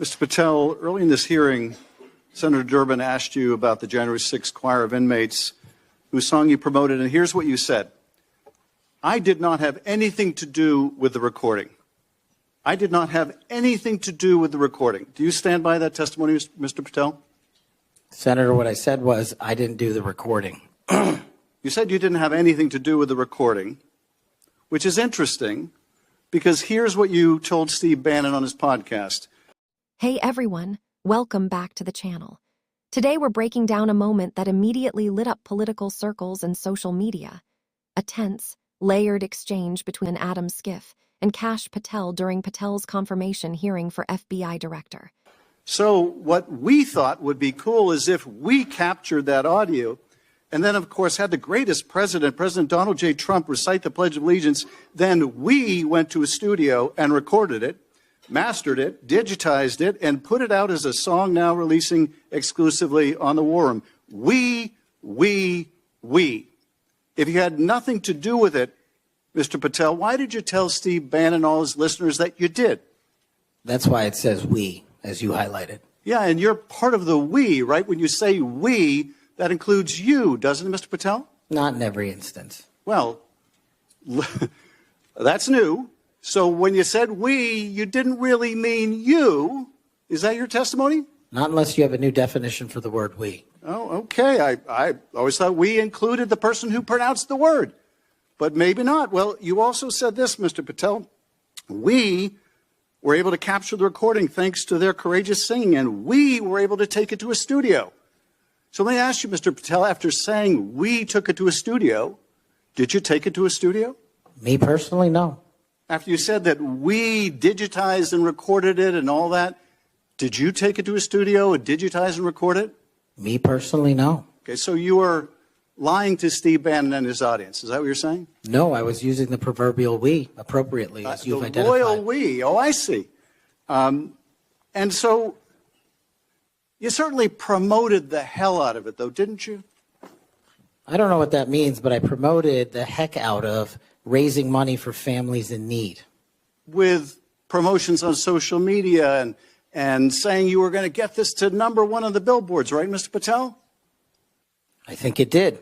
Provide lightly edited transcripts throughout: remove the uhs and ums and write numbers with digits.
Mr. Patel, early in this hearing, Senator Durbin asked you about the January 6th choir of inmates whose song you promoted, and here's what you said. I did not have anything to do with the recording. I did not have anything to do with the recording. Do you stand by that testimony, Mr. Patel? Senator, what I said was I didn't do the recording. You said you didn't have anything to do with the recording, which is interesting because here's what you told Steve Bannon on his podcast. Hey everyone, welcome back to the channel. Today we're breaking down a moment that immediately lit up political circles and social media. A tense, layered exchange between Adam Schiff and Kash Patel during Patel's confirmation hearing for FBI director. So what we thought would be cool is if we captured that audio and then, of course, had the greatest president, President Donald J. Trump, recite the Pledge of Allegiance. Then we went to a studio and recorded it, mastered it, digitized it, and put it out as a song now releasing exclusively on the War Room. We. If you had nothing to do with it, Mr. Patel, why did you tell Steve Bannon and all his listeners that you did? That's why it says we, as you highlighted. Yeah, and you're part of the we, right? When you say we, that includes you, doesn't it, Mr. Patel? Not in every instance. Well, that's new. So when you said we, you didn't really mean you. Is that your testimony? Not unless you have a new definition for the word we. Oh, okay. I always thought we included the person who pronounced the word, but maybe not. Well, you also said this, Mr. Patel. We were able to capture the recording thanks to their courageous singing, and we were able to take it to a studio. So let me ask you, Mr. Patel, after saying we took it to a studio, did you take it to a studio? Me personally, no. After you said that we digitized and recorded it and all that, did you take it to a studio and digitize and record it? Me personally, no. Okay, so you are lying to Steve Bannon and his audience. Is that what you're saying? No, I was using the proverbial we appropriately, as you've identified. The royal we. Oh, I see. And so you certainly promoted the hell out of it, though, didn't you? I don't know what that means, but I promoted the heck out of raising money for families in need. With promotions on social media and saying you were going to get this to #1 on the billboards, right, Mr. Patel? I think it did.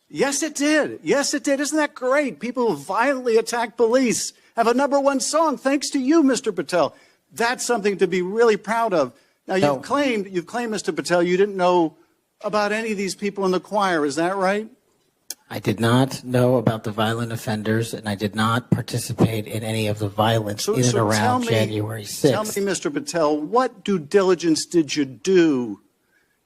Yes, it did. Yes, it did. Isn't that great? People who violently attack police have a #1 song thanks to you, Mr. Patel. That's something to be really proud of. Now, you've claimed, Mr. Patel, you didn't know about any of these people in the choir. Is that right? I did not know about the violent offenders, and I did not participate in any of the violence in and around January 6th. Tell me, Mr. Patel, what due diligence did you do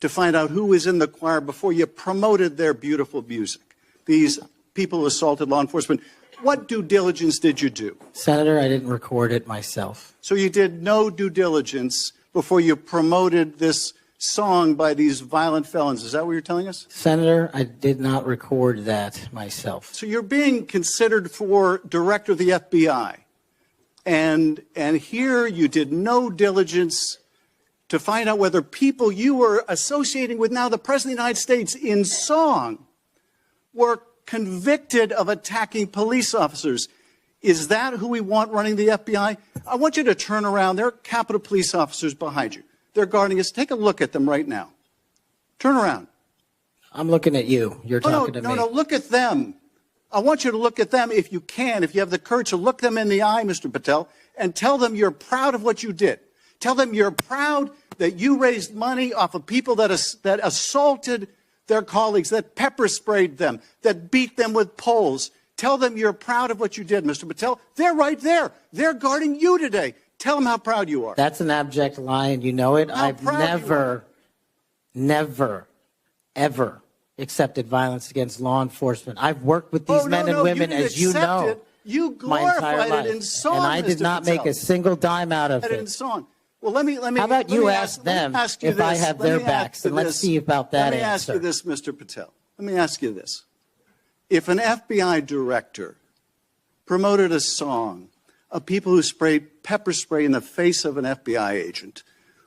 to find out who was in the choir before you promoted their beautiful music? These people assaulted law enforcement. What due diligence did you do? Senator, I didn't record it myself. So you did no due diligence before you promoted this song by these violent felons. Is that what you're telling us? Senator, I did not record that myself. So you're being considered for director of the FBI. And here you did no diligence to find out whether people you were associating with now the President of the United States in song were convicted of attacking police officers. Is that who we want running the FBI? I want you to turn around. There are Capitol Police officers behind you. They're guarding us. Take a look at them right now. Turn around. I'm looking at you. You're talking to me. No, look at them. I want you to look at them if you can, if you have the courage to look them in the eye, Mr. Patel, and tell them you're proud of what you did. Tell them you're proud that you raised money off of people that assaulted their colleagues, that pepper sprayed them, that beat them with poles. Tell them you're proud of what you did, Mr. Patel. They're right there. They're guarding you today. Tell them how proud you are. That's an abject lie, and you know it. I've never, ever accepted violence against law enforcement. I've worked with these men and women, as you know, you my entire life. It in song, and I did Mr. not Patel. make a single dime out of it. In song. Well, let me. How about you ask them if I have their backs, and let's see about that answer. Let me ask you this, Mr. Patel. Let me ask you this. If an FBI director promoted a song of people who sprayed pepper spray in the face of an FBI agent,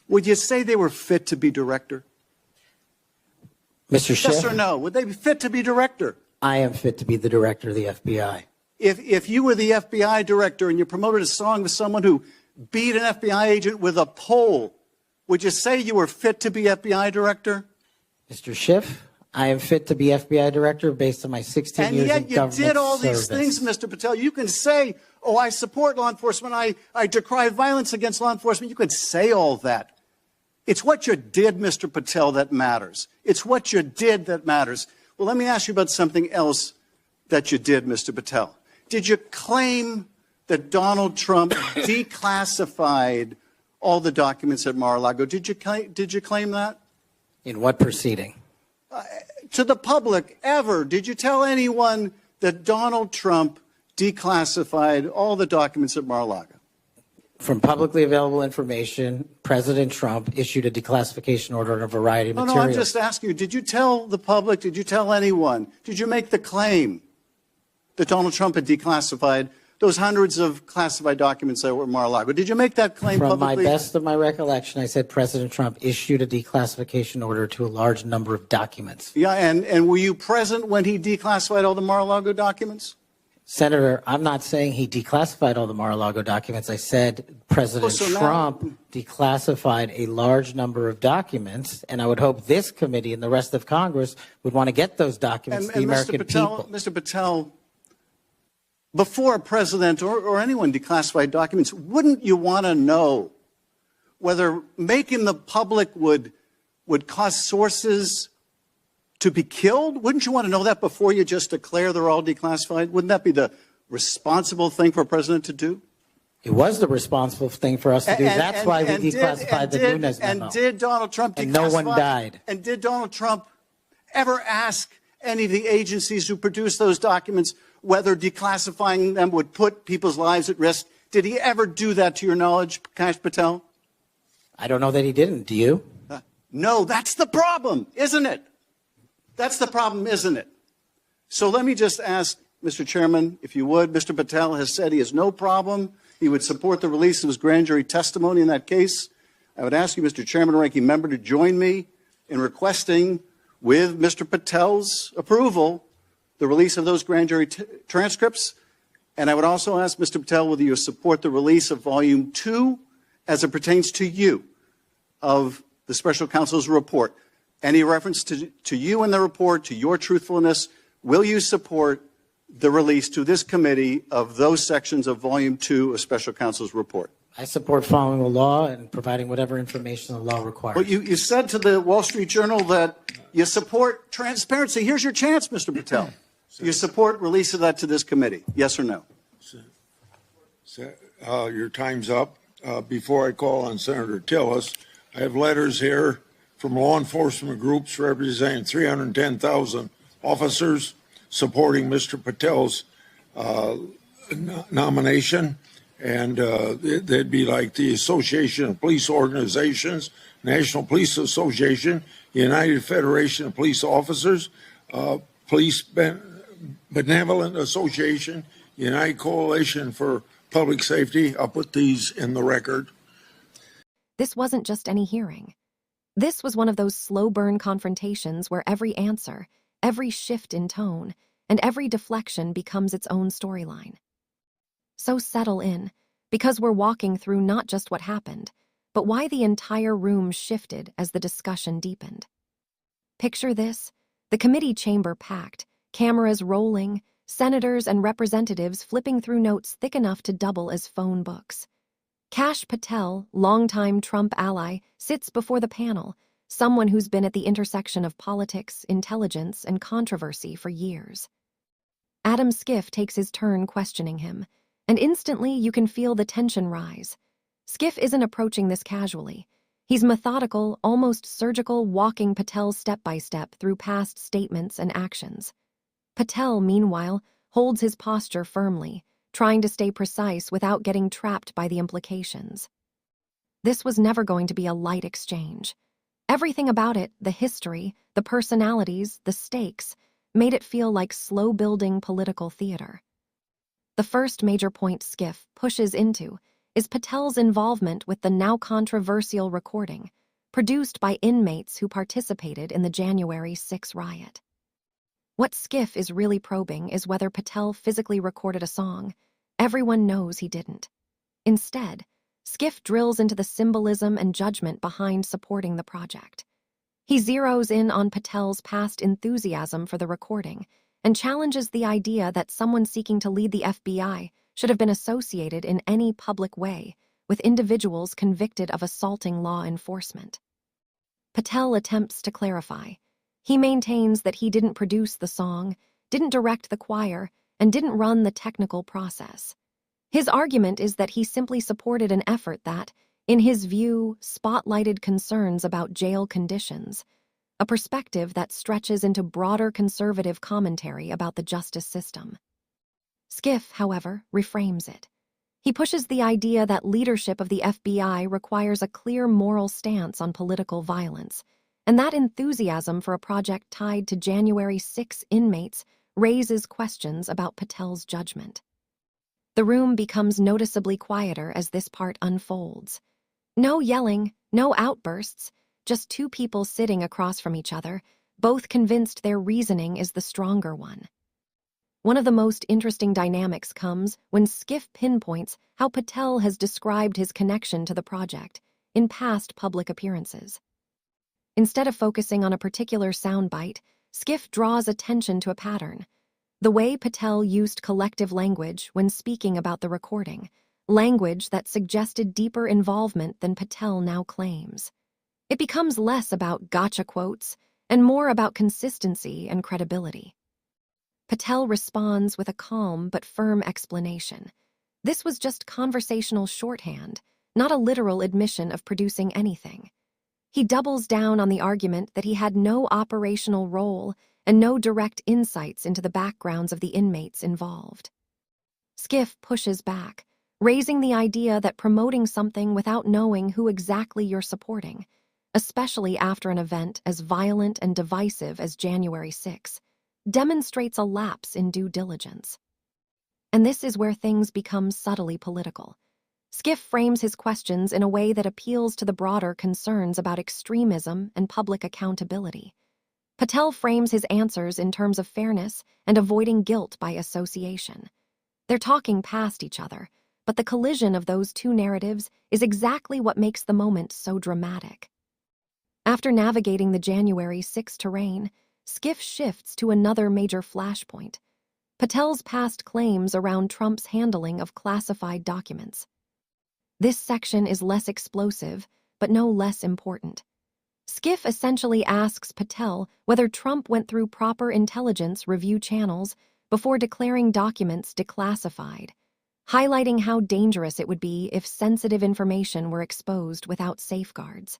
would you say they were fit to be director? Mr. Schiff? Yes or no? Would they be fit to be director? I am fit to be the director of the FBI. If you were the FBI director and you promoted a song with someone who beat an FBI agent with a poll, would you say you were fit to be FBI director? Mr. Schiff, I am fit to be FBI director based on my 16 And years yet of you government did all service. these things, Mr. Patel. You can say, oh, I support law enforcement. I decry violence against law enforcement. You can say all that. It's what you did, Mr. Patel, that matters. It's what you did that matters. Well, let me ask you about something else that you did, Mr. Patel. Did you claim that Donald Trump declassified all the documents at Mar-a-Lago? Did you claim that? In what proceeding? To the public, ever. Did you tell anyone that Donald Trump declassified all the documents at Mar-a-Lago? From publicly available information, President Trump issued a declassification order on a variety of materials. No, I'm just asking you, did you tell the public, did you tell anyone, did you make the claim that Donald Trump had declassified those hundreds of classified documents that were at Mar-a-Lago? Did you make that claim publicly? From my best of my recollection, I said President Trump issued a declassification order to a large number of documents. Yeah, and were you present when he declassified all the Mar-a-Lago documents? Senator, I'm not saying he declassified all the Mar-a-Lago documents. I said President Trump declassified a large number of documents, and I would hope this committee and the rest of Congress would want to get those documents to the American people. Mr. Patel, before a president or anyone declassified documents, wouldn't you want to know whether making the public would cause sources to be killed? Wouldn't you want to know that before you just declare they're all declassified? Wouldn't that be the responsible thing for a president to do? It was the responsible thing for us to do. That's why we declassified the Nunes memo. And did Donald Trump declassify? And no one died. And did Donald Trump ever ask any of the agencies who produced those documents whether declassifying them would put people's lives at risk? Did he ever do that to your knowledge, Kash Patel? I don't know that he didn't. Do you? No, that's the problem, isn't it? That's the problem, isn't it? So let me just ask, Mr. Chairman, if you would, Mr. Patel has said he has no problem. He would support the release of his grand jury testimony in that case. I would ask you, Mr. Chairman, ranking member, to join me in requesting, with Mr. Patel's approval, the release of those grand jury transcripts. And I would also ask Mr. Patel whether you support the release of Volume 2 as it pertains to you of the special counsel's report. Any reference to you in the report, to your truthfulness, will you support the release to this committee of those sections of Volume 2 of special counsel's report? I support following the law and providing whatever information the law requires. But you said to the Wall Street Journal that you support transparency. Here's your chance, Mr. Patel. You support release of that to this committee, yes or no? Your time's up. Before I call on Senator Tillis, I have letters here from law enforcement groups representing 310,000 officers supporting Mr. Patel's nomination. And they'd be like the Association of Police Organizations, National Police Association, United Federation of Police Officers, Police Benevolent Association, United Coalition for Public Safety. I'll put these in the record. This wasn't just any hearing. This was one of those slow burn confrontations where every answer, every shift in tone, and every deflection becomes its own storyline. So settle in, because we're walking through not just what happened, but why the entire room shifted as the discussion deepened. Picture this: the committee chamber packed, cameras rolling, senators and representatives flipping through notes thick enough to double as phone books. Kash Patel, longtime Trump ally, sits before the panel, someone who's been at the intersection of politics, intelligence, and controversy for years. Adam Schiff takes his turn questioning him, and instantly you can feel the tension rise. Schiff isn't approaching this casually. He's methodical, almost surgical, walking Patel step by step through past statements and actions. Patel, meanwhile, holds his posture firmly, trying to stay precise without getting trapped by the implications. This was never going to be a light exchange. Everything about it, the history, the personalities, the stakes, made it feel like slow-building political theater. The first major point Schiff pushes into is Patel's involvement with the now controversial recording, produced by inmates who participated in the January 6 riot. What Schiff is really probing is whether Patel physically recorded a song. Everyone knows he didn't. Instead, Schiff drills into the symbolism and judgment behind supporting the project. He zeroes in on Patel's past enthusiasm for the recording and challenges the idea that someone seeking to lead the FBI should have been associated in any public way with individuals convicted of assaulting law enforcement. Patel attempts to clarify. He maintains that he didn't produce the song, didn't direct the choir, and didn't run the technical process. His argument is that he simply supported an effort that, in his view, spotlighted concerns about jail conditions, a perspective that stretches into broader conservative commentary about the justice system. Schiff, however, reframes it. He pushes the idea that leadership of the FBI requires a clear moral stance on political violence, and that enthusiasm for a project tied to January 6 inmates raises questions about Patel's judgment. The room becomes noticeably quieter as this part unfolds. No yelling, no outbursts, just two people sitting across from each other, both convinced their reasoning is the stronger one. One of the most interesting dynamics comes when Schiff pinpoints how Patel has described his connection to the project in past public appearances. Instead of focusing on a particular soundbite, Schiff draws attention to a pattern. The way Patel used collective language when speaking about the recording, language that suggested deeper involvement than Patel now claims. It becomes less about gotcha quotes and more about consistency and credibility. Patel responds with a calm but firm explanation. This was just conversational shorthand, not a literal admission of producing anything. He doubles down on the argument that he had no operational role and no direct insights into the backgrounds of the inmates involved. Schiff pushes back, raising the idea that promoting something without knowing who exactly you're supporting, especially after an event as violent and divisive as January 6, demonstrates a lapse in due diligence. And this is where things become subtly political. Schiff frames his questions in a way that appeals to the broader concerns about extremism and public accountability. Patel frames his answers in terms of fairness and avoiding guilt by association. They're talking past each other, but the collision of those two narratives is exactly what makes the moment so dramatic. After navigating the January 6 terrain, Schiff shifts to another major flashpoint: Patel's past claims around Trump's handling of classified documents. This section is less explosive, but no less important. Schiff essentially asks Patel whether Trump went through proper intelligence review channels before declaring documents declassified, highlighting how dangerous it would be if sensitive information were exposed without safeguards.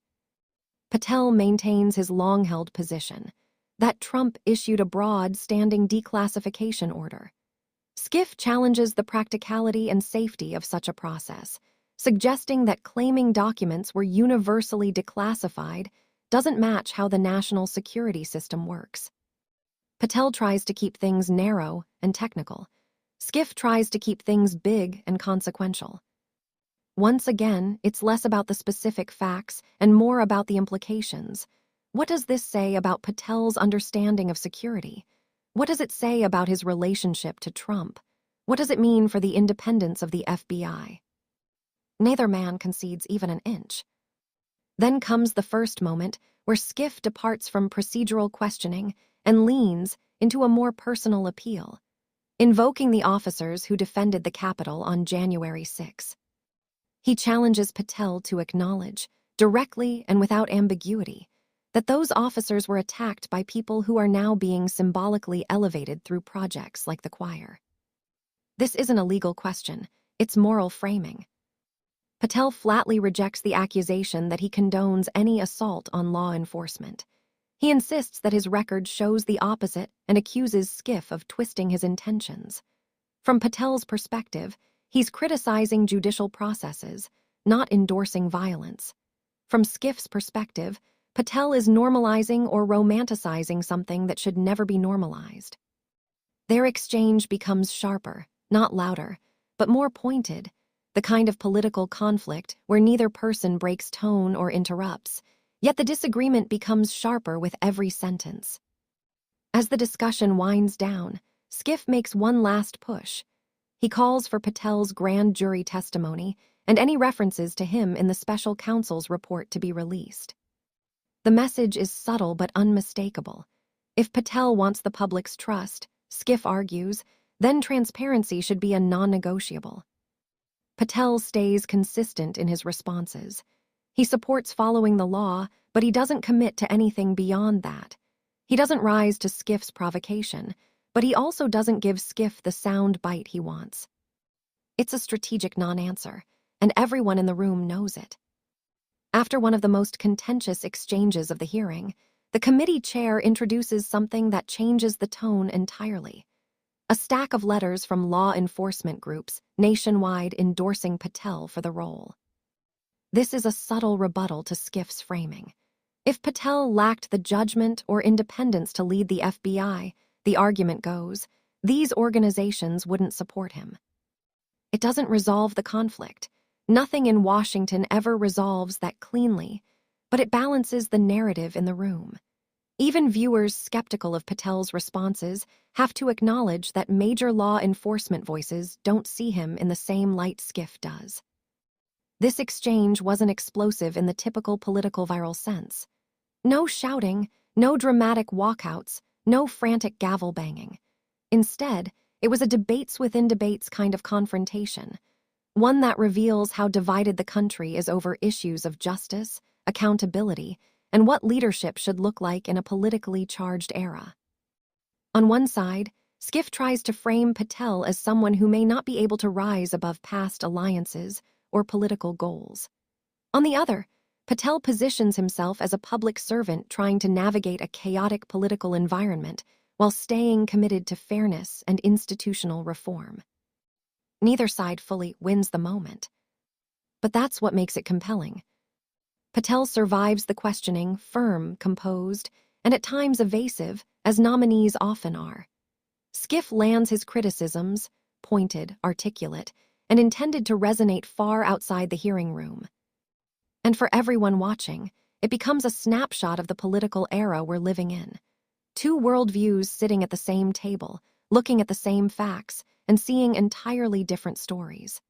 Patel maintains his long-held position that Trump issued a broad-standing declassification order. Schiff challenges the practicality and safety of such a process, suggesting that claiming documents were universally declassified doesn't match how the national security system works. Patel tries to keep things narrow and technical. Schiff tries to keep things big and consequential. Once again, it's less about the specific facts and more about the implications. What does this say about Patel's understanding of security? What does it say about his relationship to Trump? What does it mean for the independence of the FBI? Neither man concedes even an inch. Then comes the first moment where Schiff departs from procedural questioning and leans into a more personal appeal, invoking the officers who defended the Capitol on January 6. He challenges Patel to acknowledge, directly and without ambiguity, that those officers were attacked by people who are now being symbolically elevated through projects like the choir. This isn't a legal question, it's moral framing. Patel flatly rejects the accusation that he condones any assault on law enforcement. He insists that his record shows the opposite and accuses Schiff of twisting his intentions. From Patel's perspective, he's criticizing judicial processes, not endorsing violence. From Schiff's perspective, Patel is normalizing or romanticizing something that should never be normalized. Their exchange becomes sharper, not louder, but more pointed, the kind of political conflict where neither person breaks tone or interrupts, yet the disagreement becomes sharper with every sentence. As the discussion winds down, Schiff makes one last push. He calls for Patel's grand jury testimony and any references to him in the special counsel's report to be released. The message is subtle but unmistakable. If Patel wants the public's trust, Schiff argues, then transparency should be a non-negotiable. Patel stays consistent in his responses. He supports following the law, but he doesn't commit to anything beyond that. He doesn't rise to Schiff's provocation, but he also doesn't give Schiff the sound bite he wants. It's a strategic non-answer, and everyone in the room knows it. After one of the most contentious exchanges of the hearing, the committee chair introduces something that changes the tone entirely. A stack of letters from law enforcement groups nationwide endorsing Patel for the role. This is a subtle rebuttal to Schiff's framing. If Patel lacked the judgment or independence to lead the FBI, the argument goes, these organizations wouldn't support him. It doesn't resolve the conflict. Nothing in Washington ever resolves that cleanly, but it balances the narrative in the room. Even viewers skeptical of Patel's responses have to acknowledge that major law enforcement voices don't see him in the same light Schiff does. This exchange wasn't explosive in the typical political viral sense. No shouting, no dramatic walkouts, no frantic gavel banging. Instead, it was a debates within debates kind of confrontation, one that reveals how divided the country is over issues of justice, accountability, and what leadership should look like in a politically charged era. On one side, Schiff tries to frame Patel as someone who may not be able to rise above past alliances or political goals. On the other, Patel positions himself as a public servant trying to navigate a chaotic political environment while staying committed to fairness and institutional reform. Neither side fully wins the moment. But that's what makes it compelling. Patel survives the questioning, firm, composed, and at times evasive, as nominees often are. Schiff lands his criticisms, pointed, articulate, and intended to resonate far outside the hearing room. And for everyone watching, it becomes a snapshot of the political era we're living in. Two worldviews sitting at the same table, looking at the same facts, and seeing entirely different stories.